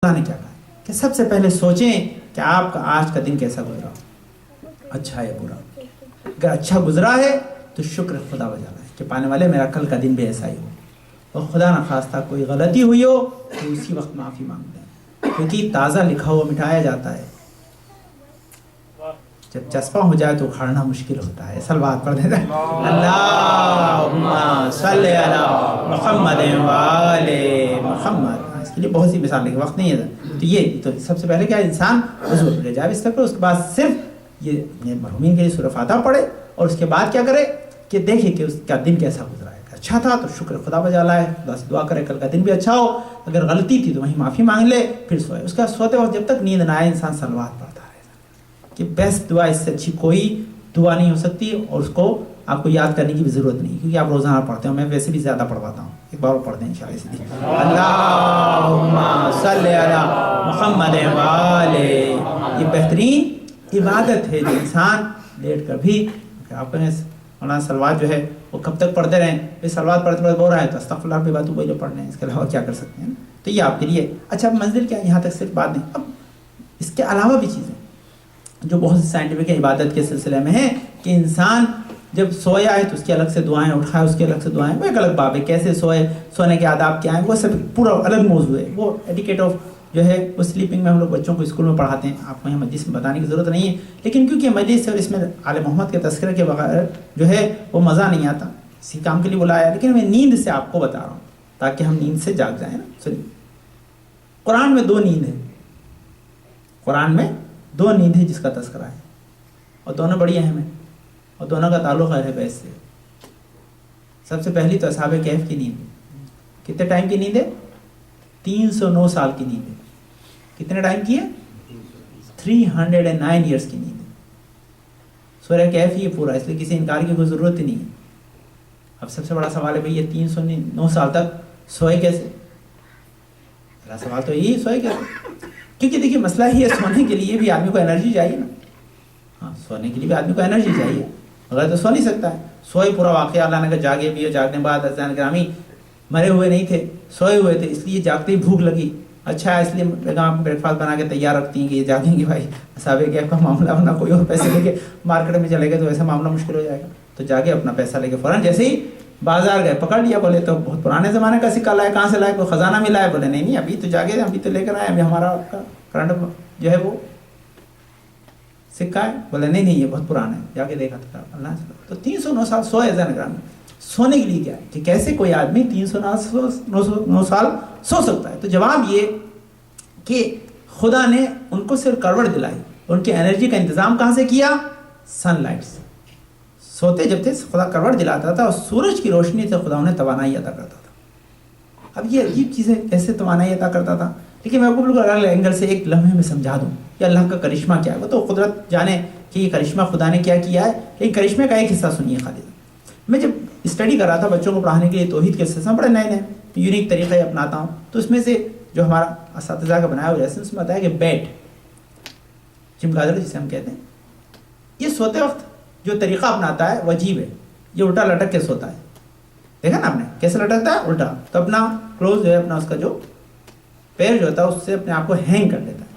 اللہ نے کیا کہا کہ سب سے پہلے سوچیں کہ آپ کا آج کا دن کیسا گزرا، اچھا ہے برا۔ اگر اچھا گزرا ہے تو شکر خدا بجا ہے کہ پانے والے میرا کل کا دن بھی ایسا ہی ہو، اور خدا نخواستہ کوئی غلطی ہوئی ہو تو اسی وقت معافی مانگ لیں، کیونکہ تازہ لکھا ہوا مٹایا جاتا ہے، جب چسپاں ہو جائے تو اکھاڑنا مشکل ہوتا ہے۔ صلوات پڑھ دیتے ہیں اللہم صلی علی محمد وآلِ محمد۔ اس کے لیے بہت سی مثال لکھیں، وقت نہیں ہے تو یہ تو سب سے پہلے کیا انسان وضو کرے، جب اس طرح اس کے بعد صرف یہ مرحومین کے لیے سورہ فاتحہ پڑھے، اور اس کے بعد کیا کرے کہ دیکھے کہ اس کا دن کیسا گزرا ہے۔ اچھا تھا تو شکر خدا بجا لائے، خدا سے دعا کرے کل کا دن بھی اچھا ہو، اگر غلطی تھی تو وہیں معافی مانگ لے، پھر سوئے۔ اس کا سوتے وقت جب تک نیند نہ آئے انسان صلوات پڑھتا رہے کہ بیسٹ دعا، اس سے اچھی کوئی دعا نہیں ہو سکتی، اور اس کو آپ کو یاد کرنے کی بھی ضرورت نہیں، کیونکہ آپ روزانہ پڑھتے ہو، میں ویسے بھی زیادہ پڑھواتا ہوں، ایک بار پڑھ دیں انشاءاللہ اسی لیے اللہم صلی علی محمد وآلہ۔ یہ بہترین عبادت ہے جو انسان لیٹ کر بھی آپ نے مولانا صلوات جو ہے وہ کب تک پڑھتے رہیں، پھر صلوات پڑھتے پڑھتے بول رہا ہے تو استغفر اللہ بھی بات وہی جو پڑھ رہے ہیں، اس کے علاوہ کیا کر سکتے ہیں؟ تو یہ آپ کے لیے اچھا منزل کیا، یہاں تک صرف بات نہیں، اب اس کے علاوہ بھی چیزیں جو بہت سائنٹیفک عبادت کے سلسلے میں ہیں کہ انسان جب سویا ہے تو اس کی الگ سے دعائیں، اٹھائے اس کی الگ سے دعائیں، وہ ایک الگ باب ہے، کیسے سوئے، سونے کے آداب کیا ہیں، وہ سب پورا الگ موضوع ہے، وہ ایٹیکیٹ آف جو ہے وہ سلیپنگ میں ہم لوگ بچوں کو اسکول میں پڑھاتے ہیں، آپ کو یہاں مجلس میں بتانے کی ضرورت نہیں ہے، لیکن کیونکہ مجلس اور اس میں آل محمد کے تذکرے کے بغیر جو ہے وہ مزہ نہیں آتا، اسی کام کے لیے بلایا، لیکن میں نیند سے آپ کو بتا رہا ہوں تاکہ ہم نیند سے جاگ جائیں نا۔ سنیے، قرآن میں 2 نیند ہے، قرآن میں 2 نیند ہے جس کا تذکرہ ہے، اور دونوں بڑی اہم ہیں، اور دونوں کا تعلق ہے بیت سے۔ سب سے پہلی تو اصحاب کہف کی نیند، کتنے ٹائم کی نیند ہے؟ 309 سال کی نیند ہے۔ کتنے ٹائم کی ہے؟ 309 ایئرس کی نیند ہے۔ سورہ کہف یہ پورا، اس لیے کسی انکار کی کوئی ضرورت ہی نہیں ہے۔ اب سب سے بڑا سوال ہے بھئی یہ 309 سال تک سوئے کیسے؟ پہلا سوال تو یہی، سوئے کیسے؟ کیونکہ دیکھیے مسئلہ ہی ہے، سونے کے لیے بھی آدمی کو انرجی چاہیے نا، ہاں سونے کے لیے بھی آدمی کو انرجی چاہیے، اگر تو سو نہیں سکتا ہے۔ سوئے پورا واقعہ اللہ نے کہا جاگے بھی، جاگنے بعد حضرت گرامی مرے ہوئے نہیں تھے، سوئے ہوئے تھے، اس لیے جاگتے ہی بھوک لگی، اچھا اس لیے بیگم بریک فاسٹ بنا کے تیار رکھتی ہیں کہ یہ جاگیں گے بھائی، اصحاب کہف کا معاملہ، ورنہ کوئی اور پیسے لے کے مارکیٹ میں چلے گئے تو ایسا معاملہ مشکل ہو جائے گا، تو جاگے اپنا پیسہ لے کے فوراً جیسے ہی بازار گئے پکڑ لیا، بولے تو بہت پرانے زمانے کا سکہ لائے، کہاں سے لائے، کوئی خزانہ ملا ہے؟ بولے نہیں ابھی تو جاگے، ابھی تو لے کر آئے، ابھی ہمارا کرنٹ جو ہے وہ سکہ ہے۔ بولے نہیں یہ بہت پرانا ہے، جا کے دیکھا تھا اللہ سے، تو 309 سال سوئے زین گرام میں۔ سونے کے لیے کیا ہے کہ کیسے کوئی آدمی 309 سال سو سکتا ہے؟ تو جواب یہ کہ خدا نے ان کو صرف کروٹ دلائی، ان کی انرجی کا انتظام کہاں سے کیا؟ سن لائٹ سے۔ سوتے جب تھے خدا کروٹ دلاتا تھا، اور سورج کی روشنی سے خدا انہیں توانائی عطا کرتا تھا۔ اب یہ عجیب چیز ہے، کیسے توانائی عطا کرتا تھا؟ لیکن میں آپ کو بالکل الگ اینگل سے ایک لمحے میں سمجھا دوں کہ اللہ کا کرشمہ کیا ہے، وہ تو قدرت جانے کہ یہ کرشمہ خدا نے کیا کیا ہے، لیکن کرشمے کا ایک حصہ سنیے خالد۔ میں جب اسٹڈی کر رہا تھا بچوں کو پڑھانے کے لیے توحید کے سلسلے میں، بڑے نئے یونیک طریقے اپناتا ہوں، تو اس میں سے جو ہمارا اساتذہ کا بنایا ہوا ہے اس میں بتایا کہ بیٹ چمگادڑ جسے ہم کہتے ہیں، یہ سوتے وقت جو طریقہ اپناتا ہے وہ عجیب ہے، یہ الٹا لٹک کے سوتا ہے، دیکھا نا آپ نے کیسے لٹکتا ہے الٹا، تو اپنا کلوز جو ہے اپنا اس کا جو پیر جو ہوتا ہے اس سے اپنے آپ کو ہینگ کر لیتا ہے۔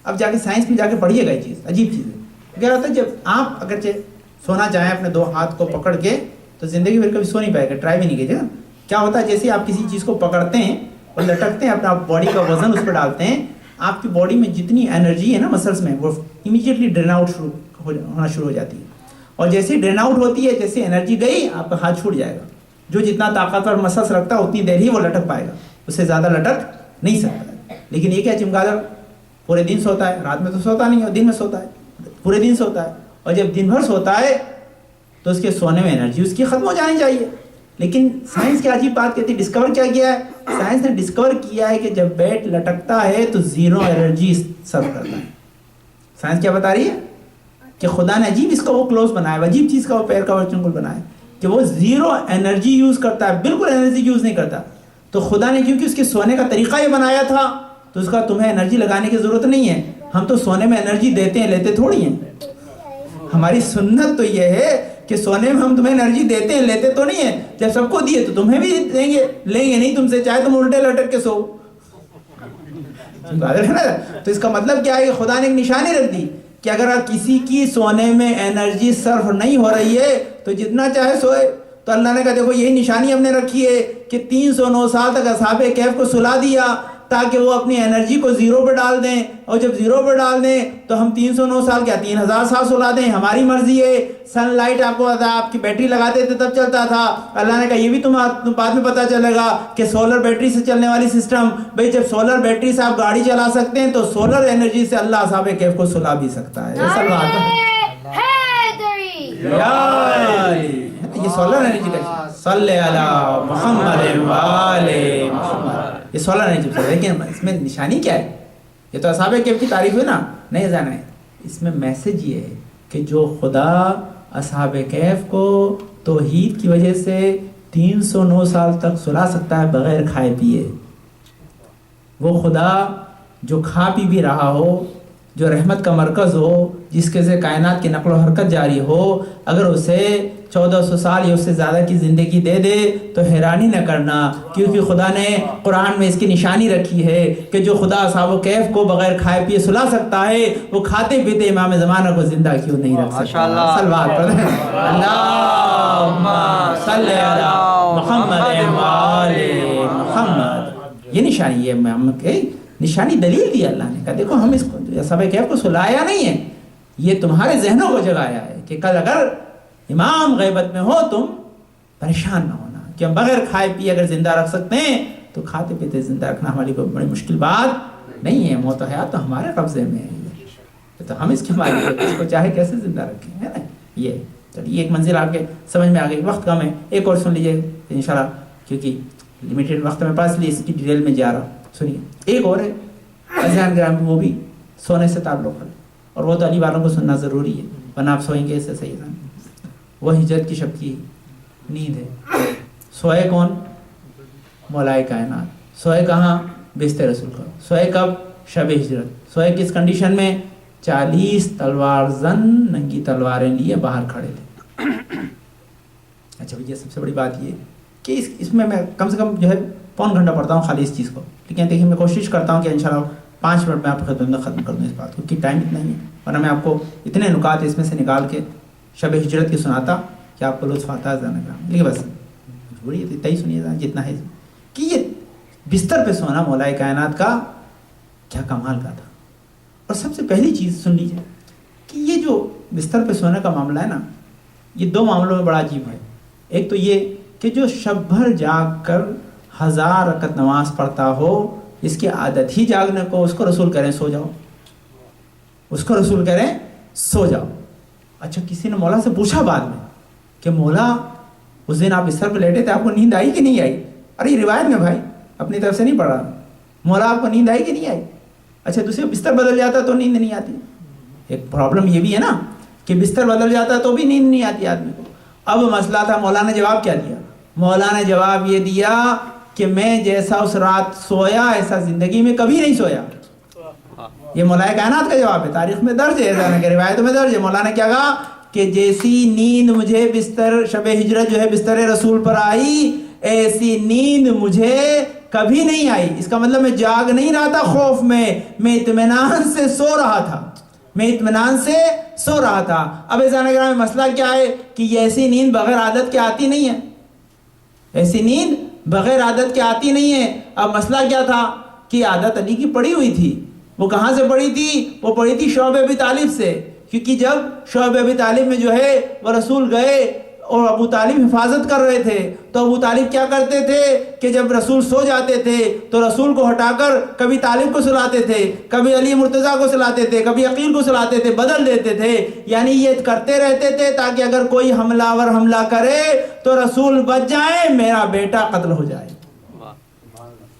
اب جا کے سائنس میں جا کے پڑھیے گا یہ چیز، عجیب چیز ہے۔ کہہ رہا تھا جب آپ اگرچہ سونا چاہیں اپنے 2 ہاتھ کو پکڑ کے تو زندگی بھر کبھی سو نہیں پائے گا، ٹرائی بھی نہیں کیجیے گا۔ کیا ہوتا ہے جیسے آپ کسی چیز کو پکڑتے ہیں اور لٹکتے ہیں، اپنا باڈی کا وزن اس پہ ڈالتے ہیں، آپ کی باڈی میں جتنی انرجی ہے نا مسلس میں، وہ امیڈیٹلی ڈرین آؤٹ ہونا شروع ہو جاتی ہے، اور جیسے ہی ڈرین آؤٹ ہوتی ہے، جیسے انرجی گئی آپ کا ہاتھ چھوٹ جائے گا۔ جو جتنا طاقتور مسلس رکھتا ہے اتنی دیر ہی وہ لٹک پائے گا، اس سے زیادہ لٹک نہیں سکتا ہے۔ لیکن یہ کیا چمگادڑ پورے دن سوتا ہے، رات میں تو سوتا نہیں ہے، دن میں سوتا ہے، پورے دن سوتا ہے، اور جب دن بھر سوتا ہے تو اس کے سونے میں انرجی اس کی ختم ہو جانی چاہیے۔ لیکن سائنس کی عجیب بات کہتی ہے، ڈسکور کیا کیا ہے سائنس نے؟ ڈسکور کیا ہے کہ جب بیٹ لٹکتا ہے تو 0 انرجی سرو کرتا ہے۔ سائنس کیا بتا رہی ہے کہ خدا نے عجیب اس کا وہ کلوز بنایا، عجیب چیز کا وہ پیر کا ورچنگل بنایا کہ وہ 0 انرجی یوز کرتا ہے، بالکل انرجی یوز نہیں کرتا۔ تو خدا نے کیونکہ اس کے سونے کا طریقہ یہ بنایا تھا تو اس کا تمہیں انرجی لگانے کی ضرورت نہیں ہے۔ ہم تو سونے میں انرجی دیتے ہیں، لیتے تھوڑی ہیں۔ ہماری سنت تو یہ ہے کہ سونے میں ہم تمہیں انرجی دیتے ہیں، لیتے تو نہیں ہیں۔ جب سب کو دیے تو تمہیں بھی دیں گے، لیں گے نہیں تم سے، چاہے تم الٹے لٹک کے سو۔ ہے نا. تو اس کا مطلب کیا ہے کہ خدا نے ایک نشانی رکھ دی کہ اگر کسی کی سونے میں انرجی صرف نہیں ہو رہی ہے تو جتنا چاہے سوئے. تو اللہ نے کہا دیکھو یہی نشانی ہم نے رکھی ہے کہ 309 سال تک اصحاب کہف کو سلا دیا تاکہ وہ اپنی انرجی کو زیرو پہ ڈال دیں, اور جب زیرو پہ ڈال دیں تو ہم 309 سال کیا 3000 سال سلا دیں, ہماری مرضی ہے. سن لائٹ آپ کو آپ کی بیٹری لگاتے تھے تب چلتا تھا. اللہ نے کہا یہ بھی تم بعد میں پتا چلے گا کہ سولر بیٹری سے چلنے والی سسٹم, بھئی جب سولر بیٹری سے آپ گاڑی چلا سکتے ہیں تو سولر انرجی سے اللہ اصحاب کہف کو سلا بھی سکتا ہے. یہ سولر انرجی کا صلی علی محمد وآلِ محمد, یہ سولر انرجی ہے. لیکن اس میں نشانی کیا ہے؟ یہ تو اصحاب کہف کی تعریف ہے نا, نہیں جانا ہے. اس میں میسج یہ ہے کہ جو خدا اصحاب کہف کو توحید کی وجہ سے 309 سال تک سلا سکتا ہے بغیر کھائے پیے, وہ خدا جو کھا پی بھی رہا ہو, جو رحمت کا مرکز ہو, جس کے سے کائنات کی نقل و حرکت جاری ہو, اگر اسے 1400 سال یا اس سے زیادہ کی زندگی دے دے تو حیرانی نہ کرنا, کیونکہ خدا نے قرآن میں اس کی نشانی رکھی ہے کہ جو خدا اصحاب کہف کو بغیر کھائے پیے سلا سکتا ہے وہ کھاتے پیتے امام زمانہ کو زندہ کیوں نہیں رکھ سکتا. صلوات پڑھیں اللہم صلی علی محمد وآلِ محمد. یہ نشانی ہے محمد کی نشانی, دلیل دی اللہ نے. کہا دیکھو ہم اس کو اصحاب کہف کو سلایا نہیں ہے, یہ تمہارے ذہنوں کو جگایا ہے کہ کل اگر امام غیبت میں ہو تم پریشان نہ ہونا کہ ہم بغیر کھائے پیے اگر زندہ رکھ سکتے ہیں تو کھاتے پیتے زندہ رکھنا ہماری کوئی بڑی مشکل بات نہیں ہے. موت و حیات تو ہمارے قبضے میں ہے, تو ہم اس کے مالک اس کو چاہے کیسے زندہ رکھیں, ہے نا. یہ چلیے ایک منزل آپ کے سمجھ میں آ گئی. وقت کم ہے, ایک اور سن لیجیے انشاءاللہ, کیونکہ لمیٹڈ وقت میں پاس لیے اس کی ڈیٹیل میں جا رہا. سنیے ایک اور ہے اذان گرام, وہ بھی سونے سے تعلق ہے, اور وہ تو علی والوں کو سننا ضروری ہے ورنہ آپ سوئیں گے اس سے صحیح اذان. وہ ہجرت کی شب کی نیند ہے. سوئے کون؟ مولائے کائنات. سوئے کہاں؟ بستر رسول کا. سوئے کب؟ شب ہجرت. سوئے کس کنڈیشن میں؟ 40 تلوار زن ننگی تلواریں لیے باہر کھڑے تھے. اچھا یہ سب سے بڑی بات یہ کہ اس میں کم سے کم جو ہے پون گھنٹہ پڑھتا ہوں خالی اس چیز کو, لیکن دیکھیے میں کوشش کرتا ہوں کہ انشاءاللہ 5 منٹ میں آپ کی خدمت میں ختم کر دوں اس بات کو, کہ ٹائم اتنا ہی ہے, ورنہ میں آپ کو اتنے نکات اس میں سے نکال کے شب ہجرت کی سناتا کہ آپ کو لطف آتا ہے زیادہ گرام. لیکن بس مجبوری ہے, اتنا ہی سنیے جتنا ہے کہ یہ بستر پہ سونا مولائے کائنات کا کیا کمال کا تھا. اور سب سے پہلی چیز سن لیجیے کہ یہ جو بستر پہ سونے کا معاملہ ہے نا, یہ 2 معاملوں میں بڑا عجیب ہے. ایک تو یہ کہ جو شب بھر جاگ کر 1000 رکعت نماز پڑھتا ہو, اس کی عادت ہی جاگنے کو, اس کو رسول کریں سو جاؤ, اس کو رسول کریں سو جاؤ. اچھا کسی نے مولا سے پوچھا بعد میں کہ مولا اس دن آپ بستر پہ لیٹے تھے, آپ کو نیند آئی کہ نہیں آئی؟ ارے یہ روایت میں بھائی اپنی طرف سے نہیں پڑھ رہا, مولا آپ کو نیند آئی کہ نہیں آئی؟ اچھا دوسرے بستر بدل جاتا تو نیند نہیں آتی. ایک پرابلم یہ بھی ہے نا کہ بستر بدل جاتا تو بھی نیند نہیں آتی آدمی کو. اب مسئلہ تھا, مولا نے جواب کیا دیا؟ مولا نے جواب یہ دیا کہ میں جیسا اس رات سویا ایسا زندگی میں کبھی نہیں سویا. یہ مولائے کائنات کا جواب ہے, تاریخ میں درج ہے, روایتوں میں درج ہے. مولا نے کیا کہا کہ جیسی نیند مجھے بستر شب ہجرت جو ہے بستر رسول پر آئی, ایسی نیند مجھے کبھی نہیں آئی. اس کا مطلب میں جاگ نہیں رہا تھا خوف میں اطمینان سے سو رہا تھا, میں اطمینان سے سو رہا تھا. اب اذان گرام میں مسئلہ کیا ہے کہ یہ ایسی نیند بغیر عادت کے آتی نہیں ہے, ایسی نیند بغیر عادت کے آتی نہیں ہے. اب مسئلہ کیا تھا کہ عادت علی کی پڑی ہوئی تھی. وہ کہاں سے پڑی تھی؟ وہ پڑی تھی شعب ابی طالب سے, کیونکہ جب شعب ابی طالب میں جو ہے وہ رسول گئے اور ابو طالب حفاظت کر رہے تھے, تو ابو طالب کیا کرتے تھے کہ جب رسول سو جاتے تھے تو رسول کو ہٹا کر کبھی طالب کو سلاتے تھے, کبھی علی مرتضیٰ کو سلاتے تھے, کبھی عقیل کو سلاتے تھے, بدل دیتے تھے. یعنی یہ کرتے رہتے تھے تاکہ اگر کوئی حملہ کرے تو رسول بچ جائیں, میرا بیٹا قتل ہو جائے.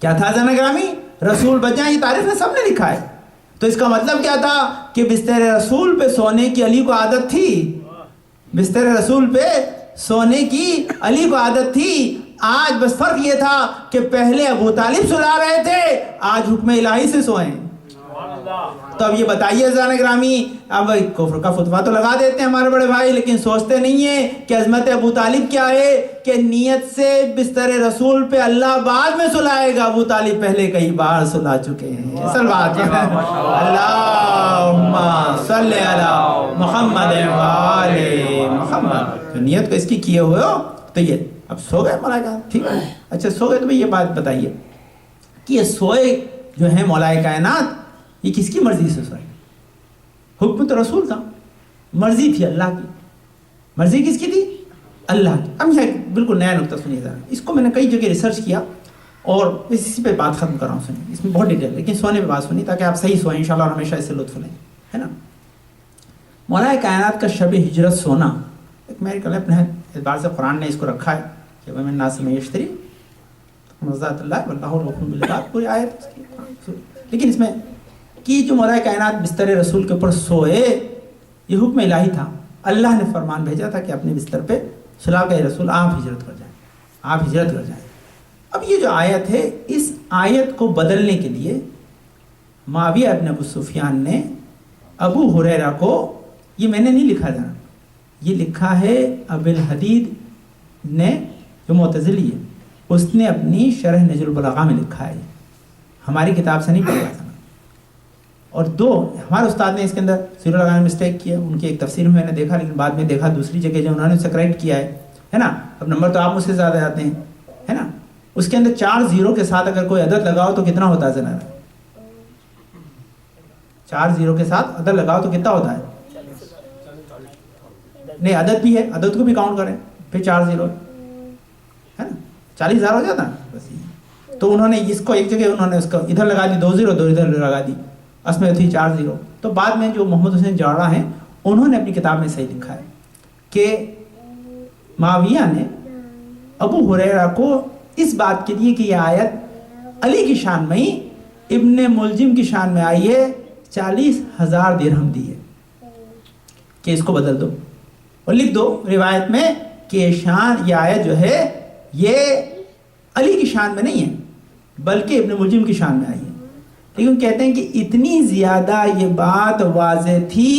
کیا تھا زن گرامی؟ رسول بچ جائیں. یہ تاریخ میں سب نے لکھا ہے. تو اس کا مطلب کیا تھا کہ بستر رسول پہ سونے کی علی کو عادت تھی, بستر رسول پہ سونے کی علی کو عادت تھی. آج بس فرق یہ تھا کہ پہلے ابو طالب سلا رہے تھے, آج حکم الہی سے سوئیں. تو اب یہ بتائیے عزیزان گرامی، اب کفر کا فتویٰ تو لگا دیتے ہیں ہمارے بڑے بھائی، لیکن سوچتے نہیں ہیں کہ عظمت ابو طالب کیا ہے، کہ نیت سے بستر رسول پہ اللہ بعد میں سلائے گا، ابو طالب پہلے کئی بار سلا چکے ہیں۔ صلوات اللہم صلی علی محمد وآل محمد۔ تو نیت کو اس کی کیے ہوئے ہو تو یہ اب سو گئے ملائکہ، ٹھیک ہے، اچھا سو گئے تو یہ بات بتائیے کہ یہ سوئے جو ہیں مولا کائنات، یہ کس کی مرضی سے سوئے؟ حکم تو رسول تھا، مرضی تھی اللہ کی، مرضی کس کی تھی؟ اللہ کی۔ اب یہ بالکل نیا نقطہ سنیے ذرا، اس کو میں نے کئی جگہ ریسرچ کیا اور اسی پہ بات ختم کر رہا ہوں، سنیے، اس میں بہت ڈیٹیل، لیکن سونے پہ بات سنیے تاکہ آپ صحیح سوئیں انشاءاللہ اور ہمیشہ اس سے لطف لیں، ہے نا۔ مولا کائنات کا شب ہجرت سونا ایک میرے کل اپنے اعتبار سے قرآن نے اس کو رکھا ہے کہ وَمِنَ النَّاسِ مَن يَشْتَرِي مرضات اللہ واللہ رؤوف بالعباد، پوری آیت، لیکن اس میں کہ جو مولا کائنات بستر رسول کے اوپر سوئے یہ حکم الہی تھا، اللہ نے فرمان بھیجا تھا کہ اپنے بستر پہ سلا کے رسول آپ ہجرت کر جائیں، آپ ہجرت کر جائیں۔ اب یہ جو آیت ہے، اس آیت کو بدلنے کے لیے معاویہ ابن ابو سفیان نے ابو ہریرہ کو، یہ میں نے نہیں لکھا جانا، یہ لکھا ہے ابو الحدید نے جو معتزلی ہے، اس نے اپنی شرح نجم البلاغہ میں لکھا ہے، ہماری کتاب سے نہیں پڑھا تھا۔ اور دو ہمارے استاد نے اس کے اندر زیرو لگانے میں مسٹیک کیا، ان کی ایک تفسیر میں نے دیکھا، لیکن بعد میں دیکھا دوسری جگہ جو انہوں نے اسے کریکٹ کیا ہے نا، اب نمبر تو آپ مجھ سے زیادہ آتے ہیں، ہے نا، اس کے اندر 4 زیرو کے ساتھ اگر کوئی عدد لگاؤ تو کتنا ہوتا ہے ذرا؟ 4 زیرو کے ساتھ عدد لگاؤ تو کتنا ہوتا ہے؟ نہیں، عدد بھی ہے، عدد کو بھی کاؤنٹ کریں، پھر 4 زیرو ہے نا، 40,000 ہو جاتا ہے بس یہ۔ تو انہوں نے اس کو ایک جگہ انہوں نے اس کو ادھر لگا دی 2 زیرو، 2 ادھر لگا دی، اس میں تھی 4 زیرو۔ تو بعد میں جو محمد حسین جاڑا ہیں انہوں نے اپنی کتاب میں صحیح لکھا ہے کہ معاویہ نے ابو ہریرہ کو اس بات کے لیے کہ یہ آیت علی کی شان میں ہی ابن ملجم کی شان میں آئی ہے، 40,000 درہم دی ہے کہ اس کو بدل دو اور لکھ دو روایت میں کہ شان، یہ آیت جو ہے یہ علی کی شان میں نہیں ہے بلکہ ابن ملجم کی شان میں آئی ہے۔ لیکن کہتے ہیں کہ اتنی زیادہ یہ بات واضح تھی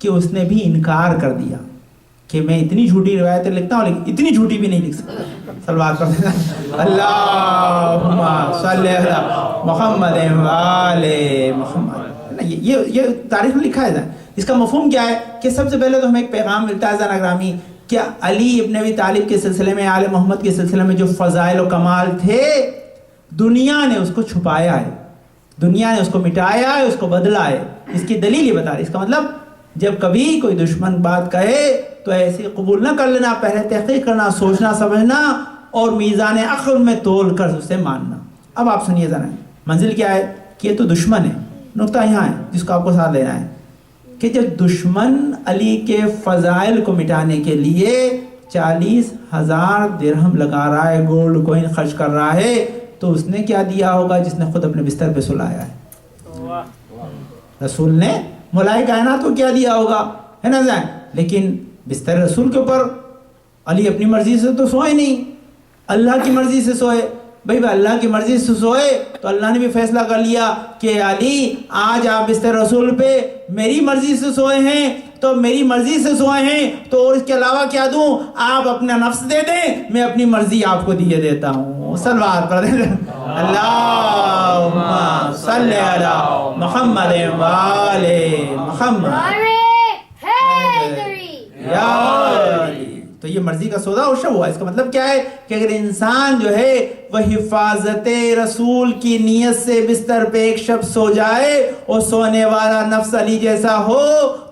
کہ اس نے بھی انکار کر دیا کہ میں اتنی جھوٹی روایتیں لکھتا ہوں لیکن اتنی جھوٹی بھی نہیں لکھ سکتا۔ صلوات پڑھتے ہیں اللہم صلی علی محمد وآل محمد۔ یہ تاریخ میں لکھا ہے۔ اس کا مفہوم کیا ہے کہ سب سے پہلے تو ہمیں ایک پیغام ملتا ہے زانا گرامی، کیا علی ابن ابی طالب کے سلسلے میں، آل محمد کے سلسلے میں جو فضائل و کمال تھے دنیا نے اس کو چھپایا ہے، دنیا نے اس کو مٹایا ہے، اس کو بدلا ہے۔ اس کی دلیل یہ بتا رہی، اس کا مطلب جب کبھی کوئی دشمن بات کہے تو ایسے قبول نہ کر لینا، پہلے تحقیق کرنا، سوچنا سمجھنا اور میزان عقل میں تول کر اسے ماننا۔ اب آپ سنیے ذرا منزل کیا ہے کہ یہ تو دشمن ہے، نقطہ یہاں ہے جس کو آپ کو ساتھ لینا ہے کہ جب دشمن علی کے فضائل کو مٹانے کے لیے 40,000 درہم لگا رہا ہے، گولڈ کوئن خرچ کر رہا ہے، تو اس نے کیا دیا ہوگا جس نے خود اپنے بستر پہ سلایا ہے؟ رسول نے مولا کائنات کو کیا دیا ہوگا، ہے نا ذہن؟ لیکن بستر رسول کے اوپر علی اپنی مرضی سے تو سوئے نہیں، اللہ کی مرضی سے سوئے۔ بھائی اللہ کی مرضی سے سوئے تو اللہ نے بھی فیصلہ کر لیا کہ علی آج آپ بستر رسول پہ میری مرضی سے سوئے ہیں، تو میری مرضی سے سوئے ہیں تو اور اس کے علاوہ کیا دوں؟ آپ اپنا نفس دے دیں، میں اپنی مرضی آپ کو دیے دیتا ہوں۔ صلوات پڑھ دیں اللہم صلی علی محمد وآل محمد یا علی۔ تو یہ مرضی کا سودا اور شب ہوا۔ اس کا مطلب کیا ہے کہ اگر انسان جو ہے وہ حفاظت رسول کی نیت سے بستر پہ ایک شب سو جائے اور سونے والا نفس علی جیسا ہو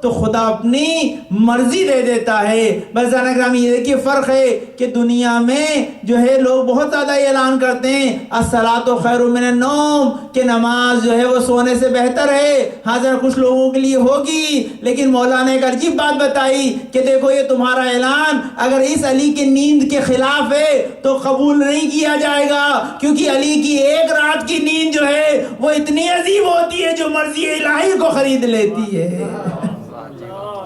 تو خدا اپنی مرضی دے دیتا ہے۔ بس جانا گرامی یہ دیکھیے فرق ہے کہ دنیا میں جو ہے لوگ بہت زیادہ اعلان کرتے ہیں الصلاۃ خیر من النوم، کہ نماز جو ہے وہ سونے سے بہتر ہے۔ حاضر کچھ لوگوں کے لیے ہوگی، لیکن مولا نے ایک عجیب بات بتائی کہ دیکھو یہ تمہارا اعلان اگر اس علی کی نیند کے خلاف ہے تو قبول نہیں کیا جائے گا، کیونکہ علی کی ایک رات کی نیند جو ہے وہ اتنی عظیم ہوتی ہے جو مرضی الہی کو خرید لیتی ہے۔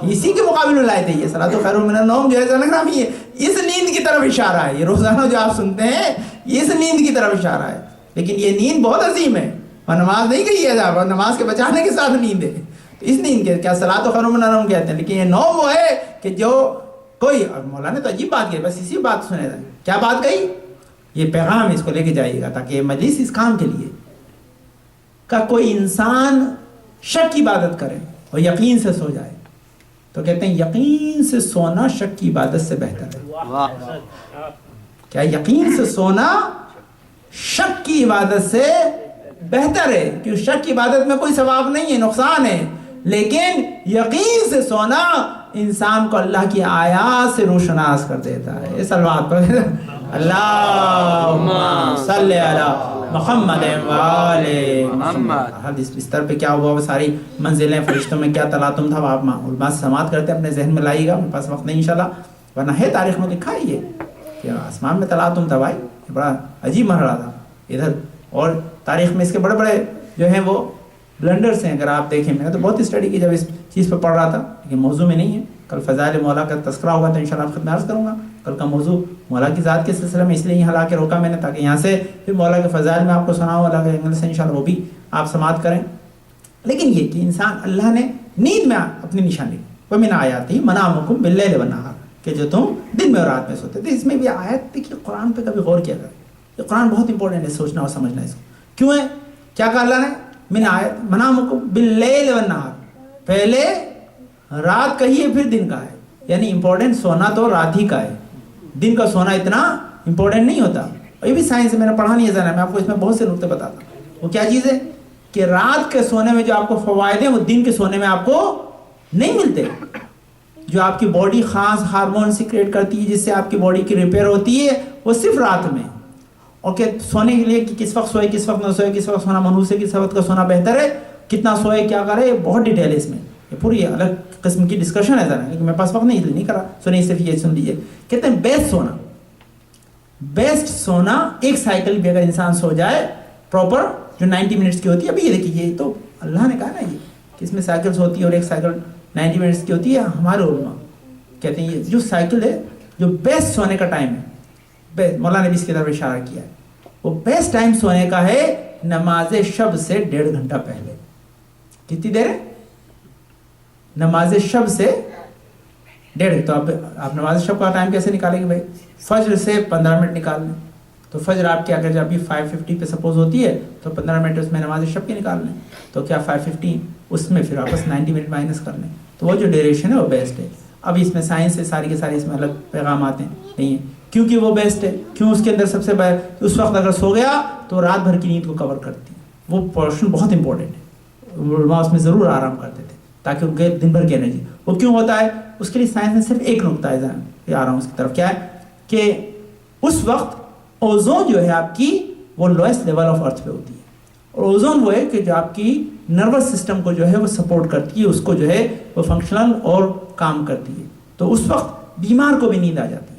اسی کے مقابل میں لائے تھے یہ صلاۃ خیر من النوم جو ہے گرامی، ہے اس نیند کی طرف اشارہ ہے۔ یہ روزانہ جو آپ سنتے ہیں اس نیند کی طرف اشارہ ہے، لیکن یہ نیند بہت عظیم ہے، اور نماز نہیں کہی ہے اور نماز کے بچانے کے ساتھ نیند ہے. تو اس نیند کے کیا صلاۃ خیر من النوم کہتے ہیں. لیکن یہ نوم وہ ہے کہ جو کوئی, اور مولانا تو عجیب بات کی, بس اسی بات سنے تھا. کیا بات کہی؟ یہ پیغام اس کو لے کے جائیے گا تاکہ مجلس اس کام کے لیے کا کوئی انسان شک کی عبادت کرے اور یقین سے سو جائے. تو کہتے ہیں یقین سے سونا شک کی عبادت سے بہتر ہے. کیا یقین سے سونا شک کی عبادت سے بہتر ہے؟ کیوں شک کی عبادت میں کوئی ثواب نہیں ہے, نقصان ہے. لیکن یقین سے سونا انسان کو اللہ کی آیات سے روشناس کر دیتا ہے. صلوات پر اللہم صلی علی محمد وآلِ محمد. اس بستر پہ کیا ہوا, وہ ساری منزلیں, فرشتوں میں کیا تلاطم تھا, آپ علماء سے سماعت کرتے اپنے ذہن میں لائیے گا. میرے پاس وقت نہیں انشاءاللہ, ورنہ ہے تاریخ میں لکھا ہے یہ کہ آسمان میں تلاطم تھا بھائی. بڑا عجیب مرحلہ تھا ادھر. اور تاریخ میں اس کے بڑے بڑے جو ہیں وہ بلنڈرز ہیں. اگر آپ دیکھیں, میں نے تو بہت اسٹڈی کی جب اس چیز پہ پڑھ رہا تھا, لیکن موضوع میں نہیں ہے. کل فضائل مولا کا تذکرہ ہوگا تو انشاءاللہ آپ خدمت عرض کروں گا. کل کا موضوع مولا کی ذات کے سلسلے میں اس لیے یہاں لا کے روکا میں نے تاکہ یہاں سے پھر مولا کے فضائل میں آپ کو سناؤں اللہ کے اینگل سے انشاءاللہ وہ بھی آپ سماعت کریں. لیکن یہ کہ انسان اللہ نے نیند میں اپنی نشانی وَمِنْ آیَاتِهِ مَنَامُكُمْ بِاللَّيْلِ وَالنَّهَارِ کہ جو تم دن میں اور رات میں سوتے. تو اس میں بھی آیت دیکھیے, قرآن پہ کبھی غور کیا کریں. یہ قرآن بہت امپورٹنٹ ہے, سوچنا اور سمجھنا اس کو. کیوں ہے؟ کیا کہا اللہ نے؟ من آیت منامکم باللیل والنہار, پہلے رات کہیے پھر دن کا ہے. یعنی امپورٹنٹ سونا تو رات ہی کا ہے, دن کا سونا اتنا امپورٹنٹ نہیں ہوتا. اور یہ بھی سائنس ہے, میں نے پڑھا نہیں ہے ذرا, میں آپ کو اس میں بہت سے نقطے بتاتا ہوں. وہ کیا چیز ہے کہ رات کے سونے میں جو آپ کو فوائد ہیں وہ دن کے سونے میں آپ کو نہیں ملتے. جو آپ کی باڈی خاص ہارمون سیکریٹ کرتی ہے جس سے آپ کی باڈی کی ریپیئر ہوتی ہے, وہ صرف رات میں. اور کہ سونے کے لیے کہ کس وقت سوئے کس وقت نہ سوئے, کس وقت سونا منحوس ہے کس وقت کا سونا بہتر ہے, کتنا سوئے کیا کرے, بہت ڈیٹیل ہے اس میں. یہ پوری الگ قسم کی ڈسکشن ہے ذرا, لیکن میرے پاس وقت نہیں, نہیں کرا. سنیں صرف یہ سن لیجیے. کہتے ہیں بیسٹ سونا ایک سائیکل بھی اگر انسان سو جائے پراپر جو 90 منٹس کی ہوتی ہے. ابھی یہ دیکھیے, یہ تو اللہ نے کہا نا یہ کہ اس میں سائیکلس ہوتی ہے اور ایک سائیکل 90 منٹس کی ہوتی ہے. ہمارے علماء کہتے ہیں یہ جو سائیکل ہے جو بیسٹ سونے کا ٹائم ہے, مولانا نے بھی اس کی طرف اشارہ کیا ہے, وہ بیسٹ ٹائم سونے کا ہے نماز شب سے 1.5 گھنٹہ پہلے. کتنی دیر ہے؟ نماز شب سے 1.5. تو آپ نماز شب کا ٹائم کیسے نکالیں گے بھائی؟ فجر سے 15 منٹ نکال لیں. تو فجر آپ کی اگر جب ابھی 5:50 پہ سپوز ہوتی ہے تو 15 منٹ اس میں نماز شب کی نکال لیں. تو کیا 5:15 اس میں پھر واپس 90 منٹ مائنس کر لیں. تو وہ جو ڈیوریشن ہے وہ بیسٹ ہے. اب اس میں سائنس سے ساری کے ساری اس میں الگ پیغامات ہیں نہیں ہیں, کیونکہ وہ بیسٹ ہے. کیوں؟ اس کے اندر سب سے اس وقت اگر سو گیا تو رات بھر کی نیند کو کور کرتی ہے. وہ پورشن بہت امپورٹنٹ ہے. علماء اس میں ضرور آرام کرتے تھے تاکہ ان کے دن بھر کی انرجی. وہ کیوں ہوتا ہے اس کے لیے سائنس میں صرف ایک نقطہ ہے, یہ آ رہا ہوں اس کی طرف. کیا ہے کہ اس وقت اوزون جو ہے آپ کی وہ لوئسٹ لیول آف ارتھ پہ ہوتی ہے. اور اوزون وہ ہے کہ جو آپ کی نروس سسٹم کو جو ہے وہ سپورٹ کرتی ہے, اس کو جو ہے وہ فنکشنل اور کام کرتی ہے. تو اس وقت بیمار کو بھی نیند آ جاتی ہے.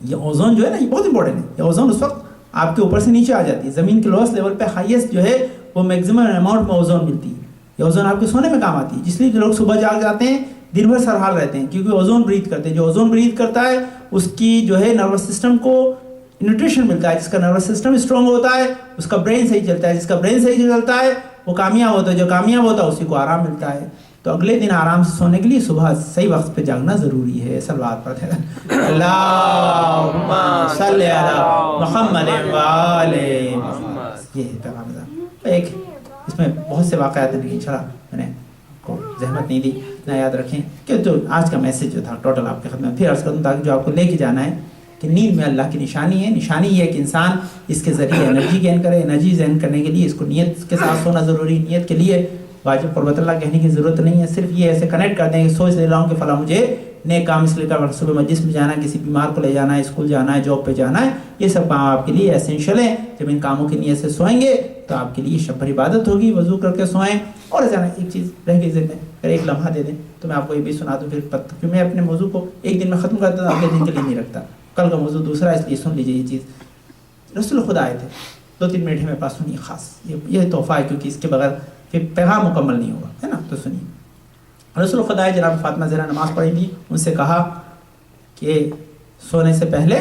یہ اوزون جو ہے نا یہ بہت امپورٹنٹ ہے. یہ اوزون اس وقت آپ کے اوپر سے نیچے آ جاتی ہے. زمین کے لوئسٹ لیول پہ ہائیسٹ جو ہے وہ میکسیمم اماؤنٹ میں اوزون ملتی ہے. یہ اوزون آپ کے سونے میں کام آتی ہے. جس لیے جو لوگ صبح جاگ جاتے ہیں دن بھر سرحال رہتے ہیں, کیونکہ اوزون بریتھ کرتے ہیں. جو اوزون بریتھ کرتا ہے اس کی جو ہے نروس سسٹم کو نیوٹریشن ملتا ہے. جس کا نروس سسٹم اسٹرانگ ہوتا ہے اس کا برین صحیح چلتا ہے. جس کا برین صحیح چلتا ہے وہ کامیاب ہوتا ہے. جو کامیاب ہوتا ہے اسی کو آرام ملتا ہے. تو اگلے دن آرام سے سونے کے لیے صبح صحیح وقت پہ جاگنا ضروری ہے. صلوات پڑھتے ہیں اللہم صلی علی محمد وآل محمد. یہ پیغام ہے. ایک اس میں بہت سے واقعات ہیں, انشاءاللہ میں نے کو زحمت نہیں دی, نہ یاد رکھیں کہ جو آج کا میسج جو تھا ٹوٹل آپ کے خدمت پھر عرض کروں تاکہ جو آپ کو لے کے جانا ہے کہ نیند میں اللہ کی نشانی ہے. نشانی یہ ہے کہ انسان اس کے ذریعے انرجی گین کرے. انرجی گین کرنے کے لیے اس کو نیت کے ساتھ سونا ضروری. نیت کے لیے واجب قربت اللہ کہنے کی ضرورت نہیں ہے. صرف یہ ایسے کنیکٹ کر دیں کہ سوچ لے رہا ہوں کہ فلاں مجھے نیک کام اس لیے کر, صبح مجلس میں جانا ہے, کسی بیمار کو لے جانا ہے, اسکول جانا ہے, جاب پہ جانا ہے, یہ سب کام آپ کے لیے اسینشیل ہیں. جب ان کاموں کی نیت سے سوئیں گے تو آپ کے لیے شب بھر عبادت ہوگی. وضو کر کے سوئیں. اور ایک چیز رہ گئی ذہن میں, اگر ایک لمحہ دے دیں تو میں آپ کو یہ بھی سنا دوں پھر کہ میں اپنے موضوع کو ایک دن میں ختم کرتا ہوں, اگلے دن کے لیے نہیں رکھتا. کل کا موضوع دوسرا, اس لیے سن لیجیے یہ چیز. رسول خدا آئے تھے, 2-3 منٹ میرے پاس سنیے خاص, یہ تحفہ ہے کیونکہ اس کے بغیر پھر پیغام مکمل نہیں ہوگا, ہے نا. تو سنیے. رسول خدا ہے جناب فاطمہ زہرا نماز پڑھی تھی, ان سے کہا کہ سونے سے پہلے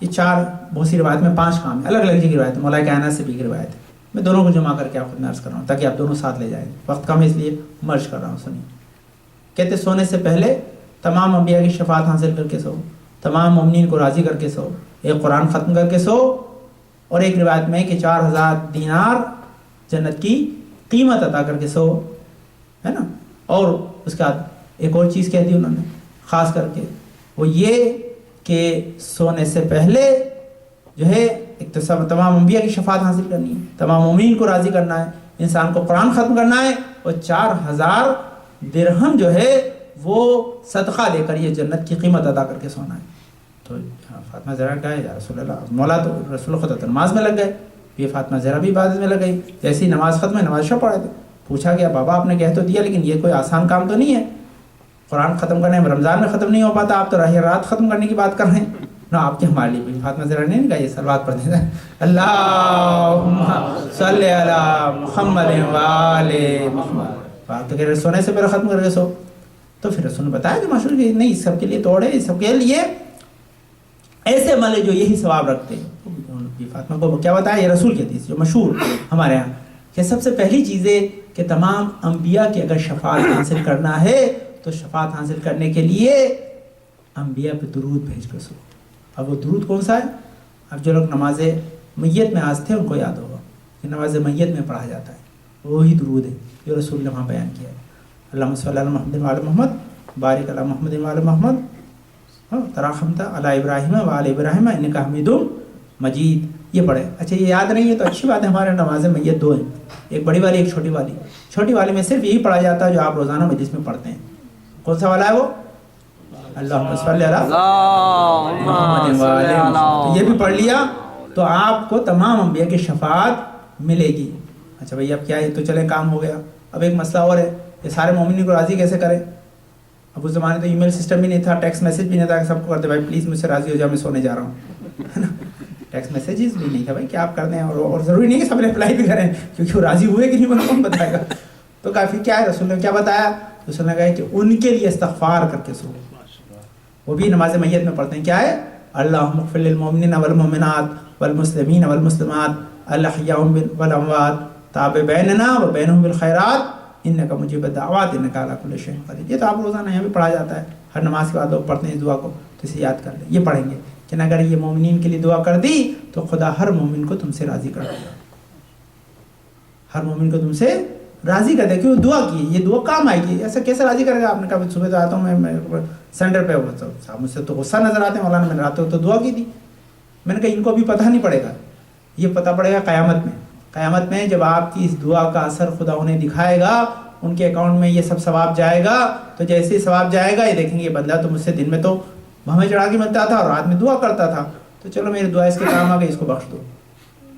یہ 4 بہت سی روایت میں 5 کام ہیں, الگ الگ جگہ روایت ہے, مولا کائنات سے بھی روایت ہے. میں دونوں کو جمع کر کے آپ کو عرض کر رہا ہوں تاکہ آپ دونوں ساتھ لے جائیں. وقت کم ہے اس لیے مرج کر رہا ہوں. سنیے. کہتے سونے سے پہلے تمام انبیاء کی شفاعت حاصل کر کے سو, تمام مومنین کو راضی کر کے سو, ایک قرآن ختم کر کے سو, اور ایک روایت میں کہ 4000 دینار جنت کی قیمت عطا کر کے سو, ہے نا. اور اس کے بعد ایک اور چیز کہہ دی انہوں نے خاص کر کے, وہ یہ کہ سونے سے پہلے جو ہے ایک تو تمام انبیاء کی شفاعت حاصل کرنی ہے, تمام مومنین کو راضی کرنا ہے, انسان کو قرآن ختم کرنا ہے, اور 4000 درہم جو ہے وہ صدقہ لے کر یہ جنت کی قیمت ادا کر کے سونا ہے. تو فاطمہ زہرا کہا یا رسول اللہ, مولا تو رسول خدا تو نماز میں لگ گئے, یہ فاطمہ زہرا بھی عبادت میں لگ گئی. جیسی نماز ختم ہے نماز شب پڑھے تھے. پوچھا گیا بابا آپ نے کہہ تو دیا لیکن یہ کوئی آسان کام تو نہیں ہے, قرآن ختم کرنے میں رمضان میں ختم نہیں ہو پاتا, آپ تو راہ رات ختم کرنے کی بات کر رہے ہیں نا. آپ کے ہمارے لیے بھی فاطمہ زہرا نے کہا یہ صلوات پڑھتے ہیں, اللہم صلی علی محمد و آل محمد. بات تو کہہ رہے سونے سے پہلے ختم کر کے سو. تو پھر رسول نے بتایا کہ مشہور کہ نہیں اس سب کے لیے توڑے, اس سب کے لیے ایسے عمل ہے جو یہی ثواب رکھتے ہیں. فاطمہ کو کیا بتایا, یہ رسول کی حدیث جو مشہور ہمارے ہاں, کہ سب سے پہلی چیز ہے کہ تمام انبیاء کی اگر شفاعت حاصل کرنا ہے تو شفاعت حاصل کرنے کے لیے انبیاء پہ درود بھیج کر سو. اب وہ درود کون سا ہے؟ اب جو لوگ نماز میت میں آج تھے ان کو یاد ہوگا کہ نماز میت میں پڑھا جاتا ہے, وہی درود ہے جو رسول نے وہاں بیان کیا ہے. اللہم صلی علی محمد و آل محمد بارک علی محمد و آل محمد تراحمت علی ابراہیم و آل ابراہیم انک حمید مجید. یہ پڑھے. اچھا یہ یاد نہیں ہے تو اچھی بات ہے, ہمارے نماز میت 2 ہیں, ایک بڑی والی ایک چھوٹی والی. چھوٹی والی میں صرف یہی پڑھا جاتا ہے جو آپ روزانہ مجلس میں پڑھتے ہیں. کون سا والا ہے وہ؟ اللہم صلی علی محمد و آل محمد. یہ بھی پڑھ لیا تو آپ کو تمام انبیاء کی شفاعت ملے گی. اچھا بھائی اب کیا ہے, تو چلے کام ہو گیا. اب ایک مسئلہ اور ہے, یہ سارے مومنین کو راضی کیسے کریں؟ اب اس زمانے تو ای میل سسٹم بھی نہیں تھا, ٹیکسٹ میسج بھی نہیں تھا کہ سب کو کرتے بھائی پلیز مجھ سے راضی ہو جاؤ میں سونے جا رہا ہوں, ہے نا. ٹیکسٹ میسیجز بھی نہیں تھا بھائی کہ آپ کر دیں, اور ضروری نہیں کہ سب رپلائی بھی کریں کیونکہ وہ راضی ہوئے کہ نہیں وہ کون بتائے گا. تو کافی کیا ہے, رسول نے کیا بتایا؟ رسول نے کہا کہ ان کے لیے استغفار کر کے سو. وہ بھی نماز میت میں پڑھتے ہیں, کیا ہے؟ اللہم اغفر للمؤمنین والمؤمنات والمسلمین والمسلمات الاحیاء والاموات تاب بیننا و بینہم بالخیرات انکا مجیب الدعوات انکا علی کل شیء قدیر. یہ تو آپ روزانہ یہاں بھی پڑھا جاتا ہے, ہر نماز کے بعد لوگ پڑھتے ہیں اس دعا کو, تو اسے یاد کر لیں. یہ پڑھیں گے کہ اگر یہ مومنین کے لیے دعا کر دی تو خدا ہر مومن کو تم سے راضی کر دے گا, ہر مومن کو تم سے راضی کر دے کہ وہ دعا کی, یہ دعا کام آئے گی. ایسا کیسے راضی کرے گا؟ آپ نے کہا صبح تو آتا ہوں میں سینٹر پہ, صاحب مجھ سے تو غصہ نظر آتے ہیں مولانا, میں نے رات تو دعا کی تھی. میں نے کہا ان کو ابھی پتہ نہیں پڑے گا, یہ پتہ پڑے گا قیامت میں. قیامت میں جب آپ کی اس دعا کا اثر خدا انہیں دکھائے گا, ان کے اکاؤنٹ میں یہ سب ثواب جائے گا, تو جیسے ہی ثواب جائے گا یہ دیکھیں گے یہ بندہ تو مجھ سے دن میں تو ہمیں چڑھا کے ملتا تھا اور رات میں دعا کرتا تھا, تو چلو میری دعا اس کے کام آ گئی, اس کو بخش دو.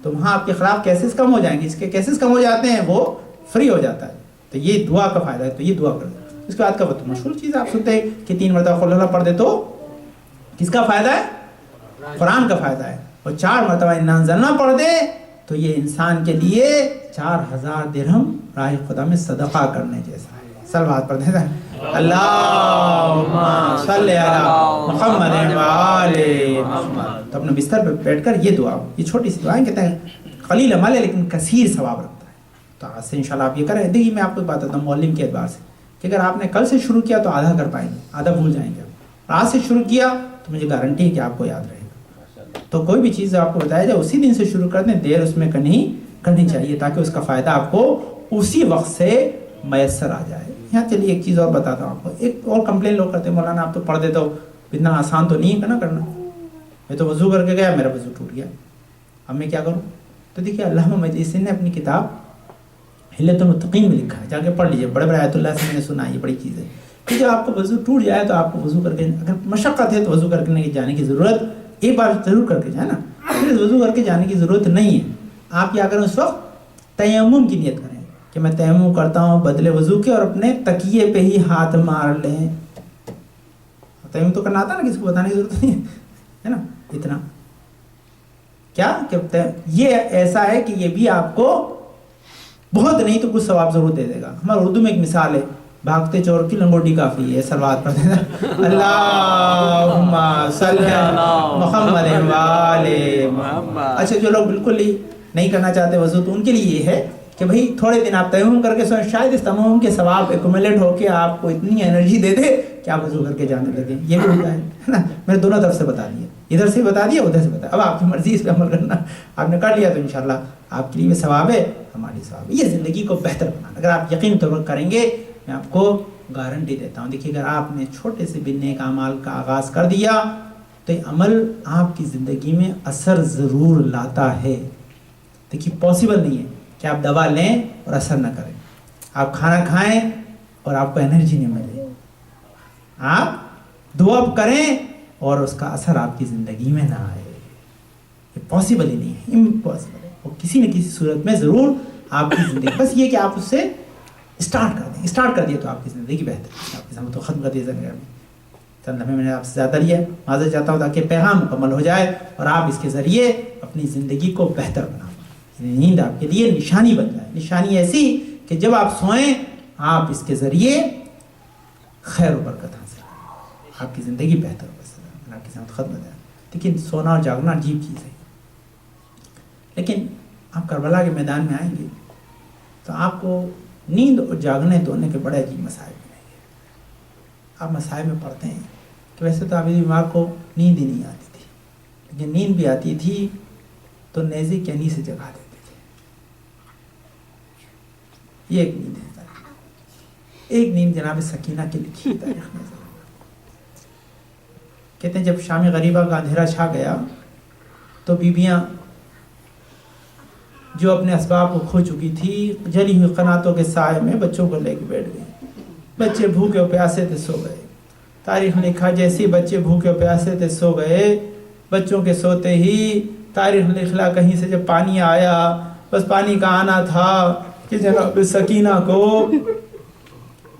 تو وہاں آپ کے خلاف کیسز کم ہو جائیں گے, اس کے کیسز کم ہو جاتے ہیں, وہ فری ہو جاتا ہے. تو یہ دعا کا فائدہ ہے, تو یہ دعا کر دیں. اس کے بعد کا تو مشہور چیز آپ سنتے ہیں کہ 3 مرتبہ قل اللہ پڑھ دے تو کس کا فائدہ ہے؟ قرآن کا فائدہ ہے. اور 4 مرتبہ انا انزلنا پڑھ دے تو یہ انسان کے لیے 4000 درہم راہ خدا میں صدقہ کرنے جیسا ہے. صلوات پڑھ دیں اللہم صلی علی محمد و آل محمد. تو اپنے بستر پہ بیٹھ کر یہ دعا, یہ چھوٹی سی دعائیں کہتے ہیں قلیل عمل ہے لیکن کثیر ثواب رکھتا ہے. تو آج سے انشاءاللہ آپ یہ کریں. دیکھیے میں آپ کو بات بتاتا ہوں معلم کے اعتبار سے کہ اگر آپ نے کل سے شروع کیا تو آدھا کر پائیں گے, آدھا بھول جائیں گے. آج سے شروع کیا تو مجھے گارنٹی ہے کہ آپ کو یاد رہے گا. تو کوئی بھی چیز آپ کو بتایا جائے اسی دن سے شروع کر دیں, دیر اس میں کرنی چاہیے تاکہ اس کا فائدہ آپ کو اسی وقت سے میسر آ جائے. یہاں چلیے ایک چیز اور بتاتا ہوں آپ کو. ایک اور کمپلین لوگ کرتے ہیں مولانا آپ تو پڑھ دیتے ہو, اتنا آسان تو نہیں ہے نا کرنا. میں تو وضو کر کے گیا, میرا وضو ٹوٹ گیا, اب میں کیا کروں؟ تو دیکھیے علامہ مجلسی نے اپنی کتاب حلیۃ المتقین میں لکھا ہے, جا کے پڑھ لیجیے. بڑے بڑے آیت اللہ سے میں نے سنا, یہ بڑی چیز ہے کہ جب آپ کو وضو ٹوٹ جائے تو آپ کو وضو کر کے, اگر مشقت ہے تو وضو کر کے جانے کی ضرورت, ایک بار ضرور کر کے جائے نا, پھر وضو کر کے جانے کی ضرورت نہیں ہے. آپ کیا کریں اس وقت تیمم کی نیت کریں کہ میں تیمم کرتا ہوں بدلے وضو کے, اور اپنے تکیے پہ ہی ہاتھ مار لیں. تیمم تو کرنا آتا نا, کسی کو بتانے کی ضرورت نہیں ہے نا. اتنا کیا کہ یہ ایسا ہے کہ یہ بھی آپ کو بہت نہیں تو کچھ ثواب ضرور دے دے گا. ہمارے اردو میں ایک مثال ہے, بھاگتے چور کی لنگوٹی کافی ہے. صلوات پڑھتے ہیں اللہم صلی علی محمد و آل محمد. اچھا جو لوگ بالکل ہی نہیں کرنا چاہتے وضو تو ان کے لیے یہ ہے کہ بھئی تھوڑے دن آپ تیمم کر کے سوئیں، شاید اس تیمم کے ثواب ایکومولیٹ ہو کے آپ کو اتنی انرجی دے دے کہ آپ وضو کر کے جانے لگیں. یہ بھی ہوتا ہے نا. میں نے دونوں طرف سے بتا دیا، ادھر سے بتا دیا ادھر سے بتا. اب آپ کی مرضی اس پہ عمل کرنا. آپ نے کر لیا تو انشاءاللہ آپ کے لیے ثواب ہے، ہمارے ثواب ہے. یہ زندگی کو بہتر بنانا اگر آپ یقین طور پر کریں گے، میں آپ کو گارنٹی دیتا ہوں. دیکھیے اگر آپ نے چھوٹے سے بھی نیک اعمال کا آغاز کر دیا تو یہ عمل آپ کی زندگی میں اثر ضرور لاتا ہے. دیکھیے پاسبل نہیں ہے کہ آپ دوا لیں اور اثر نہ کریں، آپ کھانا کھائیں اور آپ کو انرجی نہیں ملے، آپ دعا کریں اور اس کا اثر آپ کی زندگی میں نہ آئے. یہ پاسبل ہی نہیں ہے، امپاسبل ہے. اور کسی نہ کسی صورت میں ضرور آپ کی زندگی، بس یہ کہ آپ اس سے اسٹارٹ کر دیں. اسٹارٹ کر دیا تو آپ کی زندگی بہتر ہے. آپ کی زحمت کو ختم کر دیا زندگی میں. چند لمحے میں نے آپ سے زیادہ لیا، معذرت چاہتا ہوں تاکہ پیغام مکمل ہو جائے اور آپ اس کے ذریعے اپنی زندگی کو بہتر بنا. نیند آپ کے لیے نشانی بن جائے، نشانی ایسی کہ جب آپ سوئیں آپ اس کے ذریعے خیر و برکت حاصل کریں، آپ کی زندگی بہتر ہو جائے، آپ کی زحمت ختم ہو جائے. لیکن سونا اور جاگنا عجیب چیز ہے. لیکن آپ کربلا کے میدان میں آئیں گے تو آپ کو نیند اور جاگنے دونوں کے بڑے عجیب مسائل ملیں گے. آپ مسائل میں پڑھتے ہیں کہ ویسے تو ابھی بیمار کو نیند ہی نہیں آتی تھی، لیکن نیند بھی آتی تھی تو نیزے کے انہی سے جگا دیتے تھے. یہ ایک نیند ہے. ایک نیند جناب سکینہ کی لکھی تاریخ میں. کہتے ہیں جب شام غریبہ کا اندھیرا چھا گیا تو بیویاں جو اپنے اسباب کو کھو چکی تھی جلی ہوئی قناتوں کے سائے میں بچوں کو لے کے بیٹھ گئے. بچے بھوکے اور پیاسے تھے سو گئے. تاریخ نے لکھا جیسے بچے بھوکے اور پیاسے تھے سو گئے، بچوں کے سوتے ہی تاریخ نے لکھا کہیں سے جب پانی آیا، بس پانی کا آنا تھا کہ جناب سکینہ کو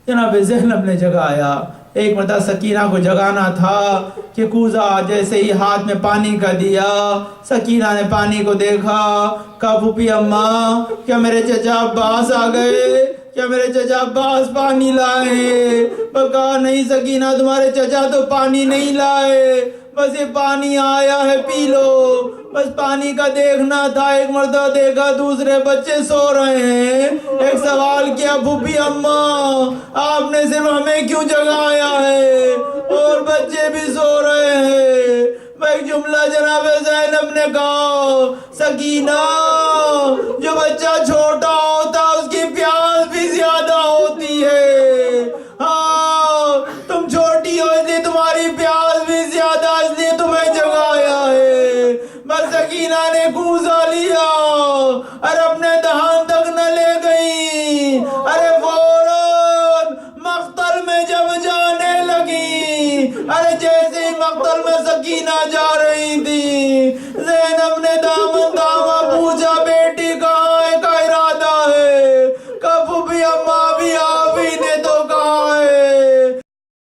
جناب زینب نے جگایا. ایک مرتبہ سکینہ کو جگانا تھا کہ کوزا جیسے ہی ہاتھ میں پانی کا دیا، سکینہ نے پانی کو دیکھا، کہا پھوپھی اماں کیا میرے چچا عباس آ گئے، کیا میرے چچا عباس پانی لائے؟ کہا نہیں سکینہ تمہارے چچا تو پانی نہیں لائے، بس یہ پانی آیا ہے پی لو. بس پانی کا دیکھنا تھا. ایک مرتبہ دیکھا دوسرے بچے سو رہے ہیں. ایک سوال کیا پھوپھی اماں آپ نے صرف ہمیں کیوں جگایا ہے اور بچے بھی سو رہے ہیں؟ ایک جملہ جناب زینب نے کہا سکینہ جو بچہ چھوٹا ہوتا اس کی پیاس بھی زیادہ ہوتی ہے. ہاں تم چھوٹی ہو اس لیے تمہاری پیاس بھی زیادہ، اس لیے تمہیں جگایا ہے. بس سکینہ نے کوزہ لیا، ارے اپنے دہان تک نہ لے گئی، ارے فوراً مقتل میں جب جانے لگی، ارے جیسے ہی مقتل میں سکینہ جا رہی تھی زینب نے دامن